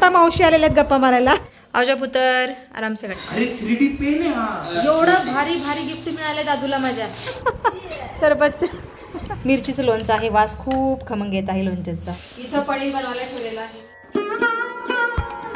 आता मावशी आलेल्यात गप्पा मारायला. आजा पुतर आराम से. अरे 3D पेन आहे हा. एवढं भारी भारी गिफ्ट मिळाले दादूला माझ्या. सरबत मिरचीचं लोणचं आहे. वास खूप खमंग येत आहे लोणच्याचा. इथं पनीर बनवायला ठेवलेलं आहे.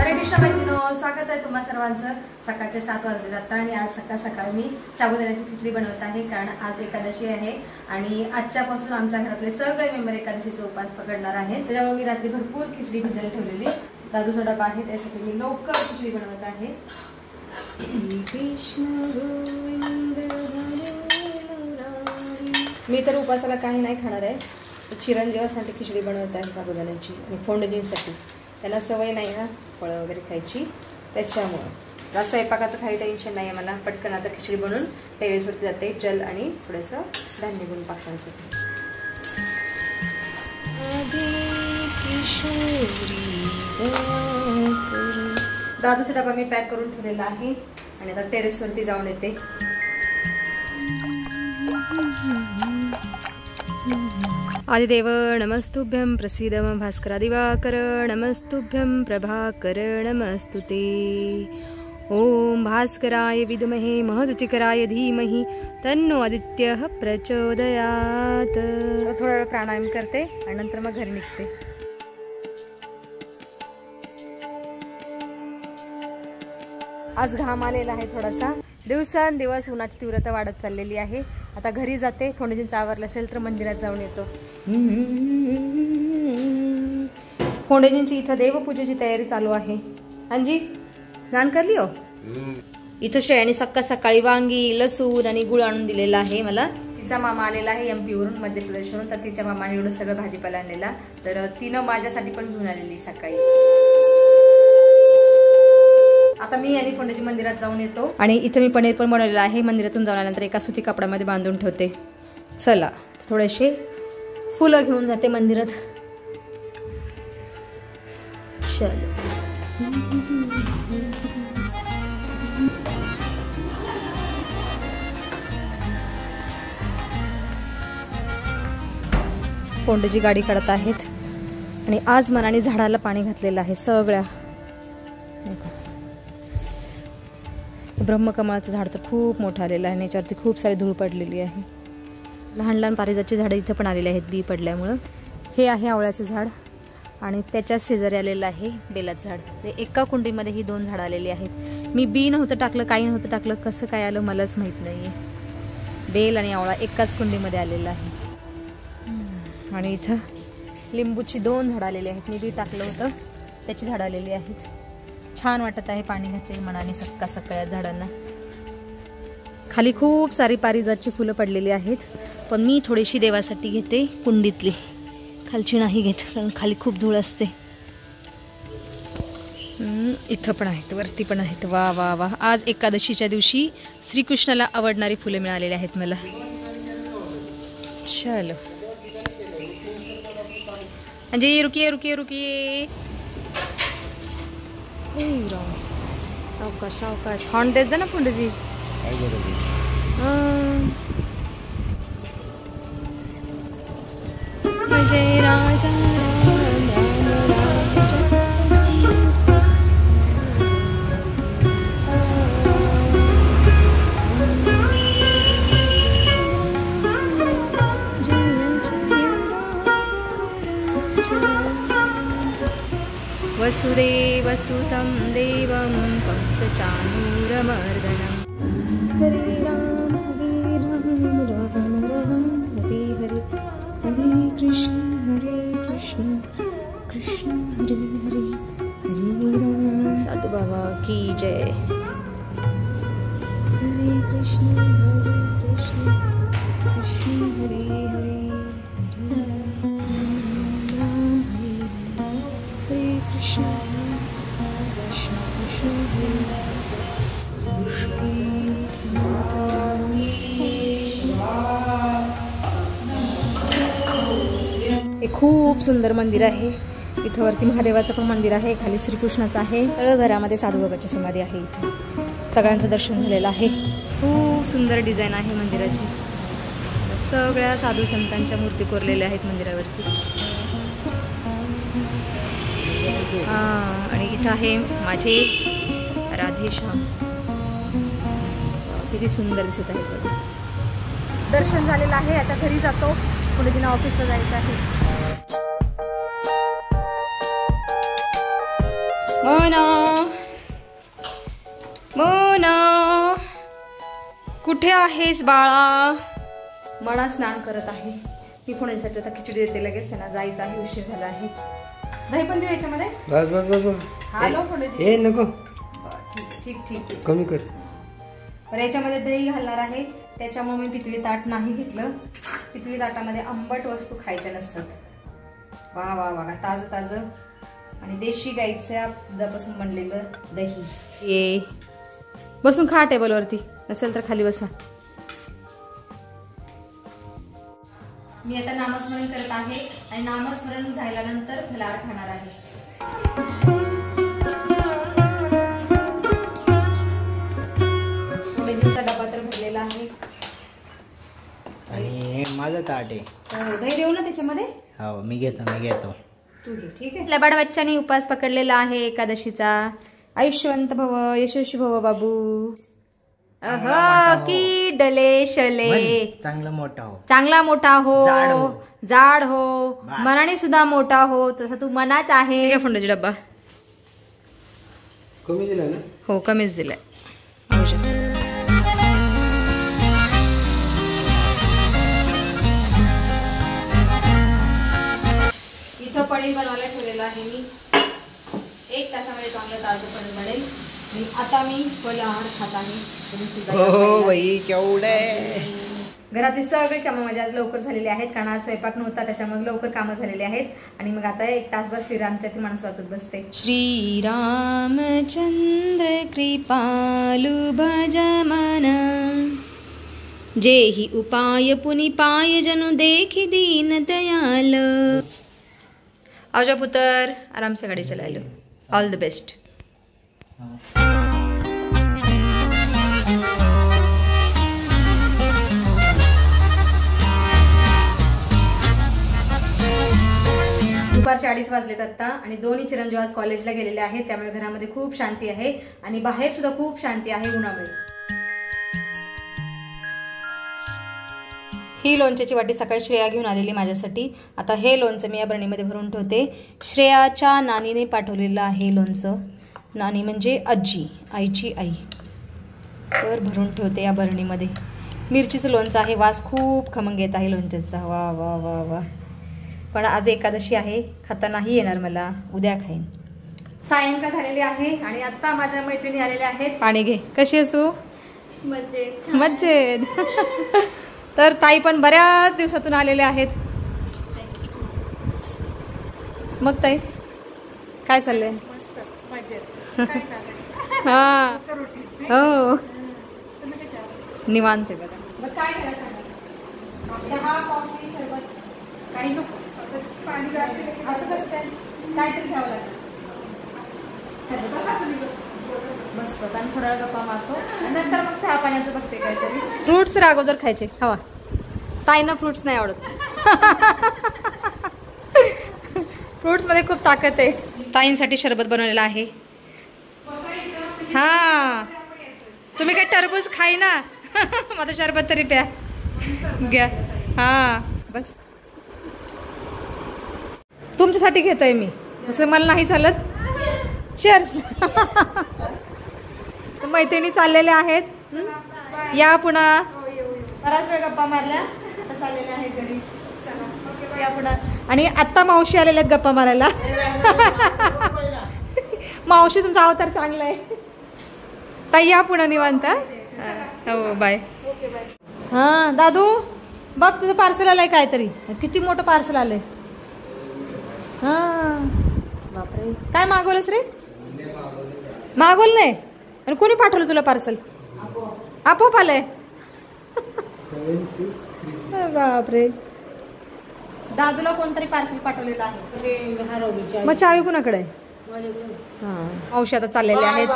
हरे कृष्ण मैत्रिणो, स्वागत आहे तुम्हा सर्वांचं. सकाळचे 7 वाजले जातात आणि आज सकाळ मी साबुदाण्याची खिचडी बनवत आहे, कारण आज एकादशी आहे आणि आजच्यापासून आमच्या घरातले सगळे मेंबर एकादशीचा उपवास पकडणार आहेत. त्याच्यामुळे मी रात्री भरपूर खिचडी भिजायला ठेवलेली. दादूचा डबा आहे, त्यासाठी मी लवकर खिचडी बनवत आहे. मी तर उपवासाला काही नाही खाणार आहे. चिरंजीवासाठी खिचडी बनवत आहे साबुदाण्याची आणि फोंडणीसाठी. त्यांना सवय नाही ना फळं वगैरे खायची, त्याच्यामुळं स्वयंपाकाचं काही टेन्शन नाही आहे मला. पटकन आता खिचडी बनवून टेरेसवरती जाते जल आणि थोडंसं धान्य घेऊन पाकण्यासाठी. दादूचा डबा मी पॅक करून ठेवलेला आहे आणि आता टेरेसवरती जाऊन येते. आदिदेव नमस्तुभ्यं प्रसीद मम भास्कर दिवाकर नमस्तुभ्यं प्रभाकर नमस्तुते. ओम भास्कराय विद्महे महद्युतिकराय धीमहि तन्नो आदित्यः प्रचोदयात्. थोडा वेळ प्राणायाम करते आणि नंतर मग घरी निघते. आज घाम आलेला आहे थोडासा. दिवसांदिवस उन्हाची तीव्रता वाढत चाललेली आहे. आता घरी जाते. फोंडणीचं आवरलं असेल तर मंदिरात जाऊन येतो. फोंडणीची इथं देवपूजेची तयारी चालू आहे. अंजी स्नान करली हो. इथं श्रेयाने सकाळी वांगी लसूण आणि गुळ आणून दिलेला आहे मला. तिचा मामा आलेला आहे MP वरून, मध्य प्रदेशवरून. तर तिच्या मामाने एवढं सगळं भाजीपाला आणलेला, तर तिनं माझ्यासाठी पण घेऊन आलेली सकाळी. आता मी आणि फोंडणीची मंदिरात जाऊन येतो आणि इथं मी पनीर पण बनवलेलं आहे. मंदिरातून जाऊन आल्यानंतर एका सुती कपड्यामध्ये बांधून ठेवते. चला थोडेसे फुलं घेऊन जाते मंदिरात. चल फोंडीची गाडी काढत आहेत आणि आज मनाने झाडाला पाणी घातलेलं आहे सगळ्या. ब्रह्मकमळाचं झाड तर खूप मोठं आलेलं आहे. याच्यावरती खूप सारी धूळ पडलेली आहे. लहान लहान पारिजातची झाडं इथं पण आलेली आहेत बी पडल्यामुळं. हे आहे आवळ्याचं झाड आणि त्याच्याच शेजारी आलेलं आहे बेलाचं झाड. ते एका कुंडीमध्ये ही 2 झाडं आलेली आहेत. मी बी नव्हतं टाकलं, काही नव्हतं टाकलं, कसं काय आलं मलाच माहीत नाही आहे. बेल आणि आवळा एकाच कुंडीमध्ये आलेला आहे. आणि इथं लिंबूची 2 झाडं आलेली आहेत. मी बी टाकलं होतं, त्याची झाडं आलेली आहेत. छान वाटत आहे पाणी घातलेलं मनाने सगळ्या झाडांना. खाली खूप सारी पारिजातची फुलं पडलेली आहेत, पण मी थोडीशी देवासाठी घेते कुंडीतली, खालची नाही घेत कारण खाली खूप धूळ असते. इथं पण आहेत, वरती पण आहेत. वा वा वा. आज एकादशीच्या दिवशी श्रीकृष्णाला आवडणारी फुलं मिळालेली आहेत मला. चलो अंजली रुकिये रुकिये रुकिये. सावकाश सावकाश. हॉर्न देत जा ना फोंडूजी. जय राजा वसुदेवसुतं देवं कंसचाणूरमर्दनम्. हरे राम राम हरे हरे हरे कृष्ण कृष्ण हरे हरे हरे राम. साधु बाबा की जय. हरे कृष्ण कृष्ण हरे हरे खूप सुंदर मंदिर आहे. इथं वरती महादेवाचं पण मंदिर आहे, खाली श्रीकृष्णाचं आहे. तळघरामध्ये साधूबाबाची समाधी आहे. इथे सगळ्यांचं दर्शन झालेलं आहे. खूप सुंदर डिझाईन आहे मंदिराची. सगळ्या साधू संतांच्या मूर्ती कोरलेल्या आहेत मंदिरावरती. आणि इथं आहे माझे राधेश्याम. किती सुंदर दिसत आहे बघा. दर्शन झालेलं आहे. आता घरी जातो. पुढे तिला ऑफिसला जायचं आहे. मोना मोना कुठे आहेस बाळा? मळा स्नान करत आहे. मी पुण्यासाठी आता खिचडी देते लगेच. त्यांना जायचं आहे. उशीर झाला आहे. दही पण देऊ याच्यामध्ये. बस बस बस बस. हॅलो पुण्याची. ए नको. ठीक ठीक ठीक. कमी कर. बरं याच्यामध्ये दही घालणार आहे. त्याच्यामुळे मी पितळी ताट नाही घेतलं. पितळी ताटामध्ये आंबट वस्तू खायच्या नसतात. वा वा वा ताजं ताजं आणि देशी गाईच्या दुधापासून बनलेलं दही. ये बसून खा टेबलवरती. नसेल तर खाली बसा. मी आता नामस्मरण करत आहे आणि नामस्मरण झाल्यानंतर फलाहार खाणार आहे. मेथीचा डबा तर भरलेला आहे आणि माझं ताट आहे. दही देऊ ना त्याच्यामध्ये. हो मी घेतो. तू घे. ठीक आहे. लबाड बच्चांनी उपास पकडलेला आहे एकादशीचा. आयुष्यवंत भव यशस्वी भव बाबू. की डले शले. चांगला मोठा हो. चांगला मोठा हो. जाड हो. मनाने सुद्धा मोठा हो. तसा तू मनाच आहे. फंडाची डब्बा कमी दिला ना. हो कमीच दिलाय. इथं पनीर बनवायला ठेवलेलं आहे मी. 1 तासामध्ये चांगलं ताजं पनीर बनेल. आता मी फलाहार खात आहे. तुम्ही सुद्धा हो बाई केवढे. घरातली सगळी कामं माझी आज लवकर झालेली आहेत. कारण आज स्वयंपाक नव्हता त्याच्यामुळे लवकर कामं झालेली आहेत. आणि मग आता 1 तासभर श्रीरामच्या ती माणसं वाचत बसते. श्रीरामचंद्र कृपालु भज मन जेहि उपाय पुनि पाय जनु देखि दीन दयाल. आजा पुत्र आराम से गाड़ी चला लो. All the best. दुपारचे 2:30 वाजलेत आता आणि दोन्ही चिरंजीव आज कॉलेजला गेलेले आहेत. त्यामुळे घरामध्ये खूप शांती आहे आणि बाहेर सुद्धा खूप शांती आहे उन्हामुळे. ही लोणच्याची वाटी सकाळी श्रेया घेऊन आलेली माझ्यासाठी. आता हे लोणचं मी या बरणीमध्ये भरून ठेवते. श्रेयाच्या नानीने पाठवलेलं आहे लोणचं. नानी म्हणजे आजी, आईची आई. तर भरून ठेवते या बरणीमध्ये. मिरचीचं लोणचं आहे. वास खूप खमंग येत आहे लोणच्याचा. वा वा वा वा. पण आज एकादशी आहे. खाता नाही येणार मला. उद्या खाईन. सायंकाळ झालेली आहे आणि आता माझ्या मैत्रिणी आलेल्या आहेत. पाणी घे. कशी आहेस तू? मजेत. मजेत. तर ताई पण बऱ्याच दिवसातून आलेले आहेत. मग ताई काय चाललंय? हा हो निवांत बघा. मग काय करायचं चहा कॉफी सरबत काही नको. असं कसं काय काहीतरी घ्यावं लागेल. बसतो आणि थोडा वेळ गप्पा मारतो नंतर मग चहा पाण्याचं बघते काहीतरी. फ्रुट्स तर अगोदर खायचे. हवा ताईंना फ्रुट्स नाही आवडत. फ्रुट्स मध्ये खूप ताकद आहे. ताईंसाठी सरबत बनवलेला आहे. हा तुम्ही काय टरबूज खाई ना. माझं सरबत तरी प्या घ्या. हा बस तुमच्यासाठी घेत आहे मी. असं मला नाही चालत. चीअर्स. मैत्रिणी चाललेल्या आहेत. या पुन्हा. बराच वेळ गप्पा मारल्या. आता चाललेल्या आहेत घरी. या पुन्हा. आणि आत्ता मावशी आलेल्या आहेत गप्पा मारायला. मावशी तुमचा अवतार चांगला आहे. ताई या पुन्हा निवांत. हो बाय. हा दादू बघ तुझं पार्सल आलंय काहीतरी. किती मोठं पार्सल आलंय. हा बापरे. काय मागवलंस रे? मागवलं नाही. आणि कोणी पाठवलं तुला पार्सल? आपोआप आलंय. बापरे. दादूला कोणतरी पार्सल पाठवलेलं आहे. मग चावी कुणाकडे आहे? मावशी आता चाललेले आहेत.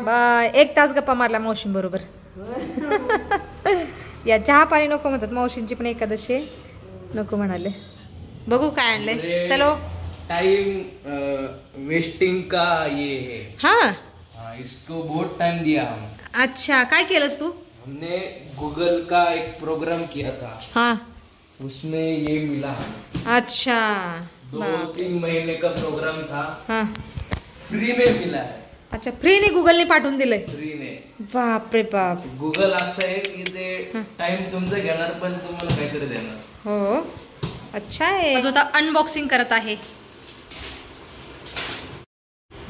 बाय. 1 तास गप्पा मारला मावशीं बरोबर. या चहा पाणी नको म्हणतात. मावशींची पण एकादशी नको म्हणाले. बघू काय आणले. चलो टाइम वेस्टिंग का ये है। हाँ, इसको बहुत टाइम दिया हम। अच्छा, काय केलंस तू? हमने गूगल का एक प्रोग्राम किया था, हाँ, उसमें ये मिला। अच्छा, 2-3 महीने का प्रोग्राम था, हाँ, फ्री में मिला है। अच्छा, फ्रीने गुगलने पाठवून दिलंय? फ्रीने। बापरे बाप. गुगल असं आहे की ते टाइम तुमचं घेणार पण तुम्हाला काहीतरी देणार. हो, अच्छा आहे. आता अनबॉक्सिंग करत आहे.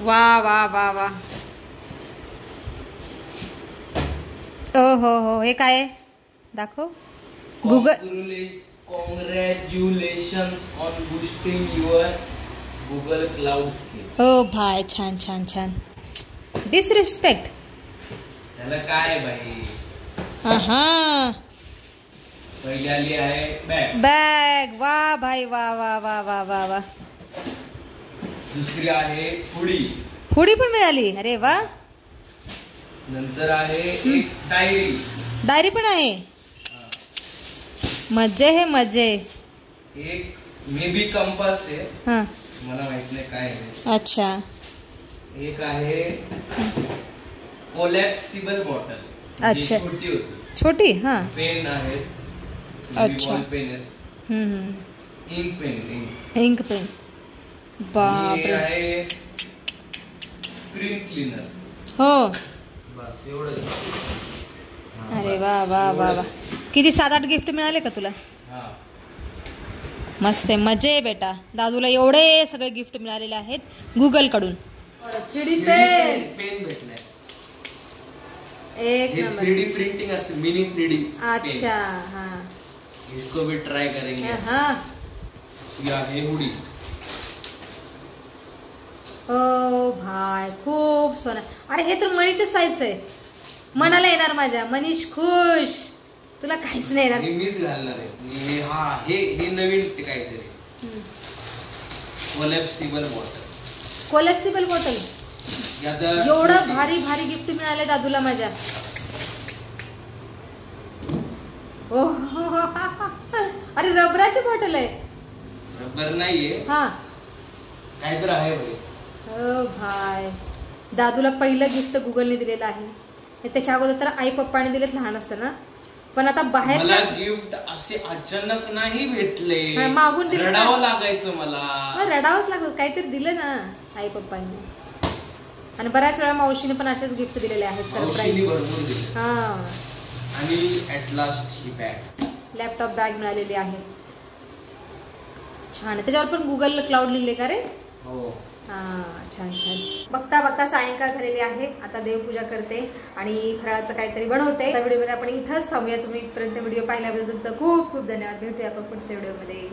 वा वा वा वा. ओ हो, हे काय आहे? दाखव. Google. Congratulations on boosting your Google cloud skills. ओ भाई, छान छान छान. डिसरिस्पेक्ट. त्याला काय आहे भाई? हा, पहिली आली आहे बॅग. बॅग. वा भाई, वा वा वा वा वा वा. दुसरी आहे हुडी. हुडी पण मिळाली. अरे वा. नंतर आहे एक डायरी. डायरी पण आहे. मजे है मजे. एक मे बी कंपास आहे, हा, मला माहित नाही काय आहे. अच्छा. एक आहे कोलॅप्सिबल बॉटल. अच्छा. छोटी होती. छोटी. हा, पेन आहे. अच्छा. पेन आहे. Ink pen. Ink pen. बापरे. आहे स्क्रीन क्लीनर. हो. बस एवढंच. अरे वा वा वा वा. किती 7-8 गिफ्ट मिळाले का तुला? हा, मस्त आहे. मजे आहे बेटा. दादूला एवढे सगळे गिफ्ट मिळालेले आहेत गुगल कडून. 3D pen. पेन भेटलाय. एक हे नंबर. 3D प्रिंटिंग असते, मिनी 3D. अच्छा. हा, इसको भी ट्राई करेंगे. हा. ये आहे हुडी. ओ भाई, खूप सोना. अरे हे तर मनीच्या साईज आहे. मनाला येणार माझ्या. मनीष खुश. तुला काहीच नाही येणार. हे मीच घालणार आहे. हे नवीन काहीतरी. Collapsible bottle. Collapsible bottle. एवढं भारी भारी गिफ्ट मिळाले दादूला माझ्या. ओ, अरे रबराची बॉटल आहे. रबर नाहीये. हा, काहीतरी आहे भाई. ओ भाई, दादूला पहिलं गिफ्ट गुगलने दिलेलं आहे. त्याच्या अगोदर तर आई पप्पाने दिलेत लहान असताना. पण आता बाहेर मला गिफ्ट असे अचानक नाही भेटले. मागून दिले. रडावं लागायचं मला. रडावंच लागत. काहीतरी दिलं ना आई पप्पांनी. आणि बऱ्याच वेळा मावशीने पण असेच गिफ्ट दिलेले आहेत. सरप्राईज. हा, आणि at last he bag. Laptop bag मिळालेली आहे. छान आहे. त्याच्यावर पण गुगल क्लाउड लिहिले का रे? हो. हा, छान छान. बघता बघता सायंकाळ झालेली आहे. आता देवपूजा करते आणि फराळाचं काहीतरी बनवते. त्या व्हिडिओमध्ये आपण इथंच थांबूया. तुम्ही इथपर्यंत व्हिडिओ पाहिल्याबद्दल तुमचं खूप खूप धन्यवाद. भेटूया आपण पुढच्या व्हिडिओमध्ये.